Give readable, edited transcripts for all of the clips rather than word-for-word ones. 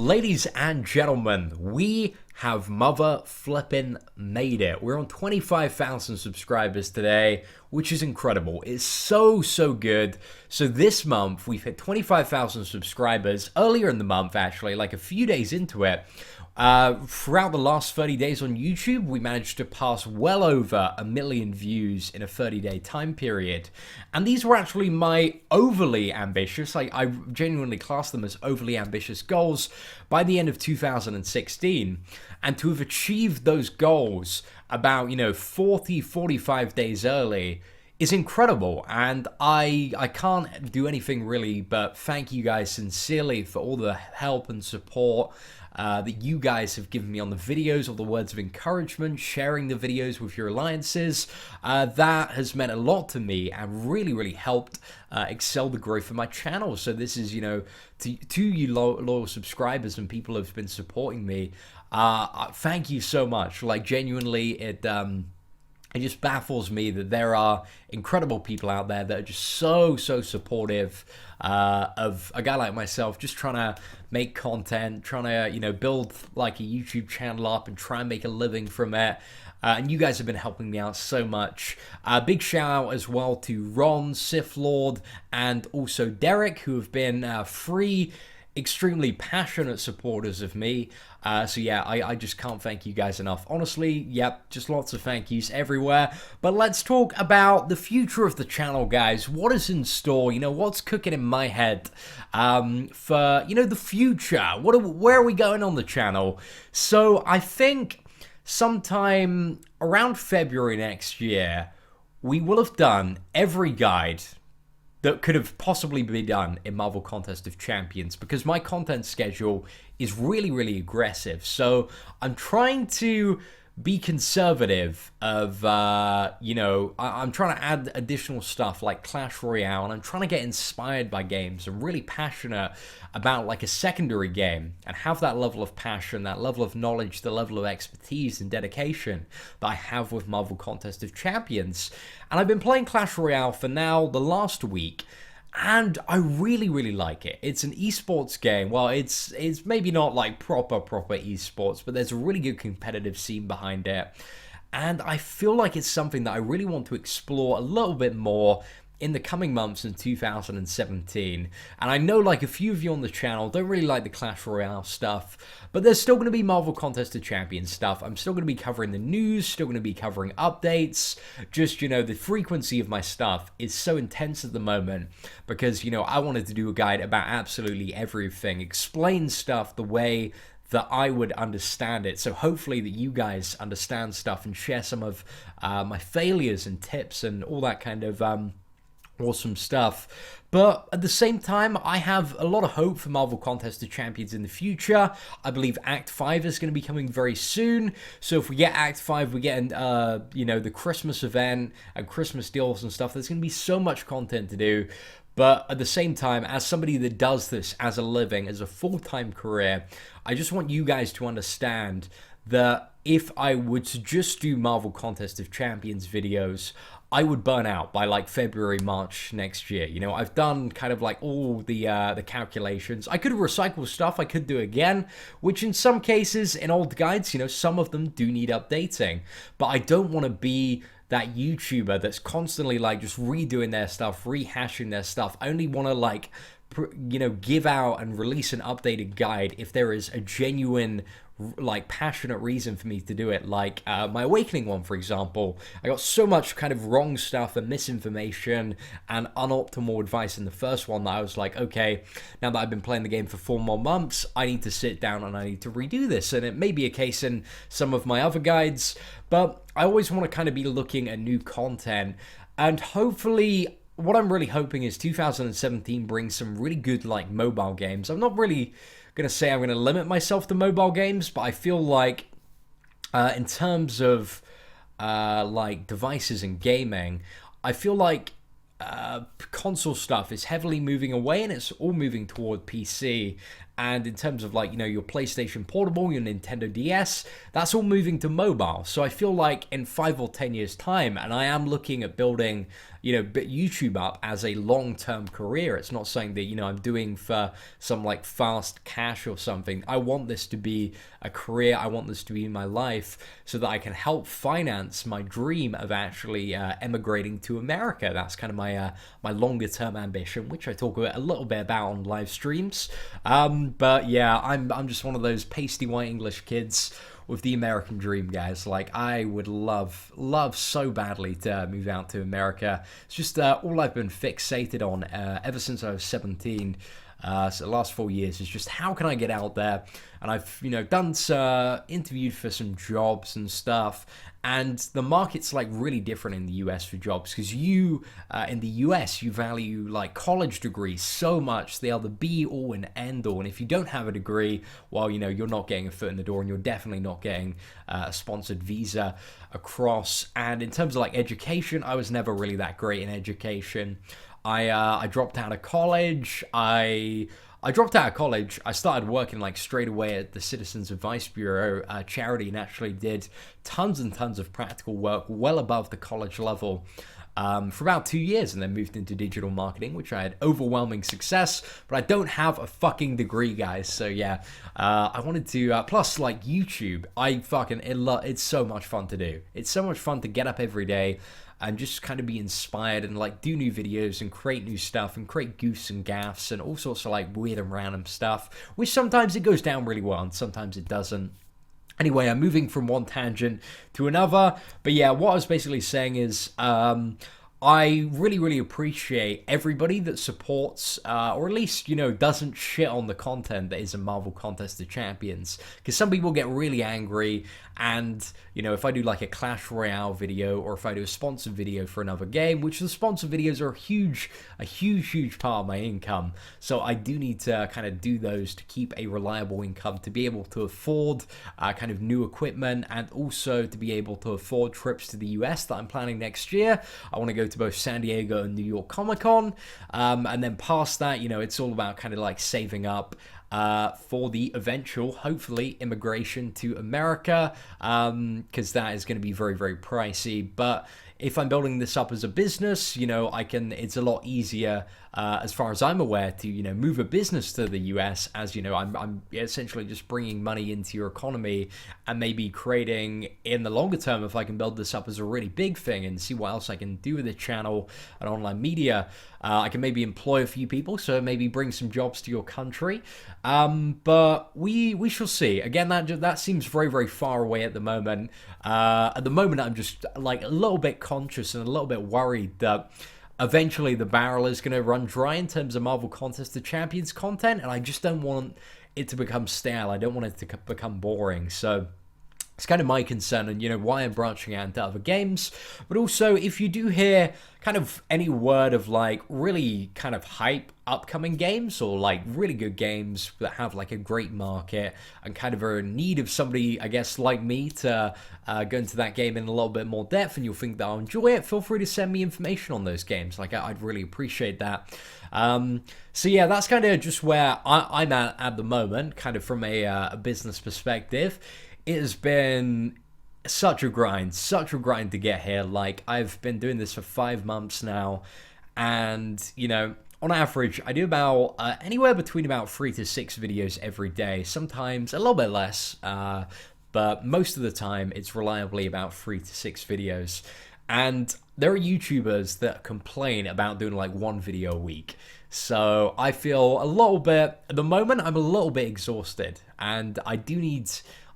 Ladies and gentlemen, we have mother flippin' made it. We're on 25,000 subscribers today, which is incredible. It's so good. So this month, we've hit 25,000 subscribers. Earlier in the month, actually, like a few days into it, throughout the last 30 days on YouTube, we managed to pass well over 1 million views in a 30-day time period. And these were actually my overly ambitious, I genuinely class them as overly ambitious goals by the end of 2016. And to have achieved those goals about, 40, 45 days early is incredible. And I can't do anything really but thank you guys sincerely for all the help and support that you guys have given me on the videos, all the words of encouragement, sharing the videos with your alliances. That has meant a lot to me and really helped excel the growth of my channel. So this is, to you loyal subscribers and people who have been supporting me, thank you so much. Like, genuinely, it just baffles me that there are incredible people out there that are just so supportive of a guy like myself, just trying to make content, trying to, build like a YouTube channel up and try and make a living from it. And you guys have been helping me out so much. Big shout out as well to Ron, Sithlord, and also Derek, who have been free, extremely passionate supporters of me. So yeah, I just can't thank you guys enough. Honestly, yep, just lots of thank yous everywhere. But let's talk about the future of the channel, guys. What is in store? What's cooking in my head for, the future? Where are we going on the channel? So I think sometime around February next year, we will have done every guide that could have possibly been done in Marvel Contest of Champions, because my content schedule is really aggressive. So I'm trying to be conservative of, I'm trying to add additional stuff like Clash Royale, and I'm trying to get inspired by games. I'm really passionate about like a secondary game and have that level of passion, that level of knowledge, the level of expertise and dedication that I have with Marvel Contest of Champions. And I've been playing Clash Royale for now the last week, and I really like it. It's an esports game. Well, it's maybe not like proper esports, but there's a really good competitive scene behind it. And I feel like it's something that I really want to explore a little bit more in the coming months in 2017. And I know like a few of you on the channel don't really like the Clash Royale stuff, but there's still going to be Marvel Contest of Champions stuff. I'm still going to be covering the news, still going to be covering updates. Just, the frequency of my stuff is so intense at the moment because, I wanted to do a guide about absolutely everything, explain stuff the way that I would understand it. So hopefully that you guys understand stuff and share some of my failures and tips and all that kind of awesome stuff. But at the same time, I have a lot of hope for Marvel Contest of Champions in the future. I believe Act 5 is going to be coming very soon. So if we get Act 5, we get, the Christmas event and Christmas deals and stuff. There's going to be so much content to do. But at the same time, as somebody that does this as a living, as a full-time career, I just want you guys to understand that if I would to just do Marvel Contest of Champions videos, I would burn out by like February, March next year. I've done kind of like all the calculations. I could recycle stuff. I could do again, which in some cases in old guides, some of them do need updating. But I don't want to be that YouTuber that's constantly like just redoing their stuff, rehashing their stuff. I only want to like, give out and release an updated guide if there is a genuine like passionate reason for me to do it, like my Awakening one, for example. I got so much kind of wrong stuff and misinformation and unoptimal advice in the first one that I was like, okay, now that I've been playing the game for 4 more months, I need to sit down and I need to redo this. And it may be a case in some of my other guides, but I always want to kind of be looking at new content, and hopefully what I'm really hoping is 2017 brings some really good like mobile games. I'm not really going to say I'm going to limit myself to mobile games, but I feel like in terms of like devices and gaming, I feel like console stuff is heavily moving away and it's all moving toward PC. And in terms of like, you know, your PlayStation Portable, your Nintendo DS, that's all moving to mobile. So I feel like in 5 or 10 years time, and I am looking at building, you know, YouTube up as a long-term career. It's not something that, you know, I'm doing for some like fast cash or something. I want this to be a career. I want this to be my life so that I can help finance my dream of actually emigrating to America. That's kind of my my longer-term ambition, which I talk a little bit about on live streams. But yeah, I'm just one of those pasty white English kids with the American dream, guys. Like, I would love so badly to move out to America. It's just all I've been fixated on ever since I was 17. So the last 4 years is just how can I get out there? And I've, you know, interviewed for some jobs and stuff. And the market's like really different in the US for jobs because you, in the US, you value like college degrees so much. They are the be all and end all. And if you don't have a degree, well, you know, you're not getting a foot in the door and you're definitely not getting a sponsored visa across. And in terms of like education, I was never really that great in education. I dropped out of college. I dropped out of college. I started working like straight away at the Citizens Advice Bureau charity and actually did tons and tons of practical work well above the college level for about 2 years, and then moved into digital marketing, which I had overwhelming success, but I don't have a fucking degree, guys. So yeah, I wanted to, plus like YouTube, it's so much fun to do. It's so much fun to get up every day and just kind of be inspired and like do new videos and create new stuff and create goofs and gaffs and all sorts of like weird and random stuff, which sometimes it goes down really well and sometimes it doesn't. Anyway, I'm moving from one tangent to another, but yeah, what I was basically saying is I really appreciate everybody that supports, or at least, you know, doesn't shit on the content that is a Marvel Contest of Champions. Because some people get really angry, and, you know, if I do like a Clash Royale video, or if I do a sponsored video for another game, which the sponsored videos are a huge part of my income. So I do need to kind of do those to keep a reliable income, to be able to afford kind of new equipment, and also to be able to afford trips to the US that I'm planning next year. I want to go to both San Diego and New York Comic-Con, and then past that, you know, it's all about kind of like saving up for the eventual, hopefully, immigration to America, because that is going to be very pricey. But if I'm building this up as a business, you know, it's a lot easier, as far as I'm aware, to, you know, move a business to the US, as, you know, I'm essentially just bringing money into your economy and maybe creating, in the longer term, if I can build this up as a really big thing and see what else I can do with the channel and online media, I can maybe employ a few people, so maybe bring some jobs to your country. But we shall see. Again, that seems very far away at the moment. At the moment, I'm just like a little bit conscious and a little bit worried that eventually the barrel is going to run dry in terms of Marvel Contest of Champions content, and I just don't want it to become stale. I don't want it to become boring. So it's kind of my concern, and, you know, why I'm branching out into other games. But also, if you do hear kind of any word of like really kind of hype upcoming games, or like really good games that have like a great market and kind of are in need of somebody, I guess, like me to go into that game in a little bit more depth, and you'll think that I'll enjoy it, feel free to send me information on those games. Like, I'd really appreciate that. So yeah, that's kind of just where I'm at the moment, kind of from a business perspective. It has been such a grind to get here. Like, I've been doing this for 5 months now, and, you know, on average, I do about anywhere between about 3 to 6 videos every day, sometimes a little bit less, but most of the time it's reliably about 3 to 6 videos. And there are YouTubers that complain about doing like 1 video a week. So I feel a little bit, at the moment, I'm a little bit exhausted, and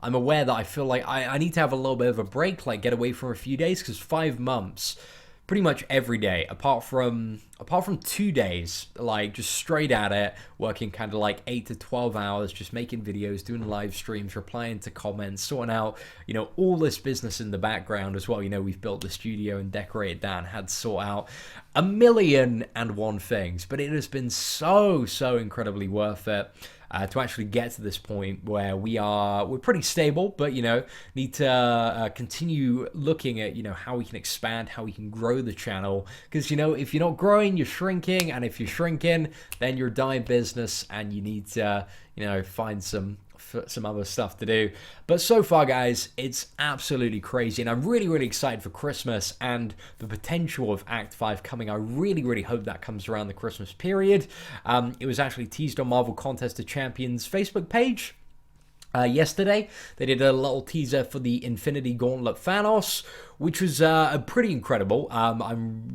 I'm aware that I feel like I need to have a little bit of a break, like get away for a few days, because 5 months, pretty much every day, apart from 2 days, like just straight at it, working kind of like 8 to 12 hours, just making videos, doing live streams, replying to comments, sorting out, you know, all this business in the background as well. You know, we've built the studio and decorated that and had to sort out 1,000,001 things, but it has been so incredibly worth it. to actually get to this point where we're pretty stable, but need to continue looking at how we can expand, how we can grow the channel, because if you're not growing, you're shrinking, and if you're shrinking, then you're a dying business, and you need to find some other stuff to do. But so far, guys, it's absolutely crazy, and I'm really excited for Christmas and the potential of Act 5 coming. I really hope that comes around the Christmas period. It was actually teased on Marvel Contest of Champions Facebook page yesterday. They did a little teaser for the Infinity Gauntlet Thanos, which was pretty incredible. I'm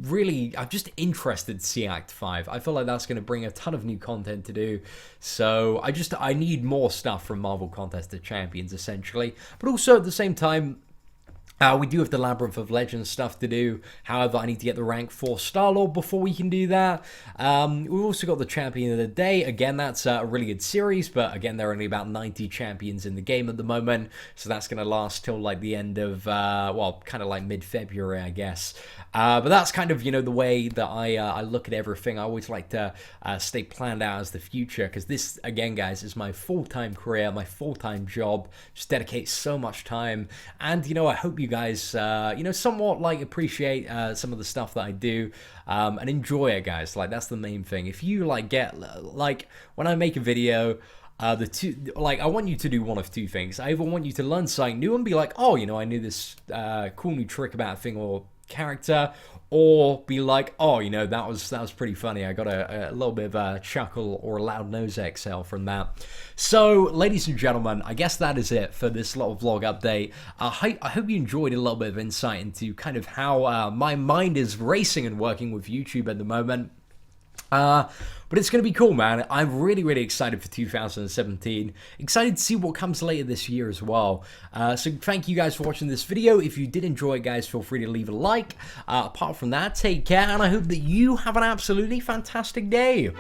just interested to see Act 5. I feel like that's going to bring a ton of new content to do. So I need more stuff from Marvel Contest of Champions, essentially. But also at the same time, we do have the Labyrinth of Legends stuff to do. However, I need to get the rank 4 Star-Lord before we can do that. We've also got the Champion of the Day. Again, that's a really good series, but again, there are only about 90 champions in the game at the moment, so that's going to last till like the end of, kind of like mid-February, I guess. But that's kind of, the way that I look at everything. I always like to stay planned out as the future, because this, again, guys, is my full-time career, my full-time job. Just dedicate so much time, and, I hope you guys, somewhat like appreciate some of the stuff that I do and enjoy it, guys. Like, that's the main thing. If you get when I make a video, I want you to do one of two things. I either want you to learn something new and be like, oh, I knew this cool new trick about a thing or character, or be like, oh, that was pretty funny. I got a little bit of a chuckle or a loud nose exhale from that. So, ladies and gentlemen, I guess that is it for this little vlog update. I hope you enjoyed a little bit of insight into kind of how my mind is racing and working with YouTube at the moment. But it's going to be cool, man. I'm really excited for 2017. Excited to see what comes later this year as well. So thank you guys for watching this video. If you did enjoy it, guys, feel free to leave a like. Apart from that, take care, and I hope that you have an absolutely fantastic day.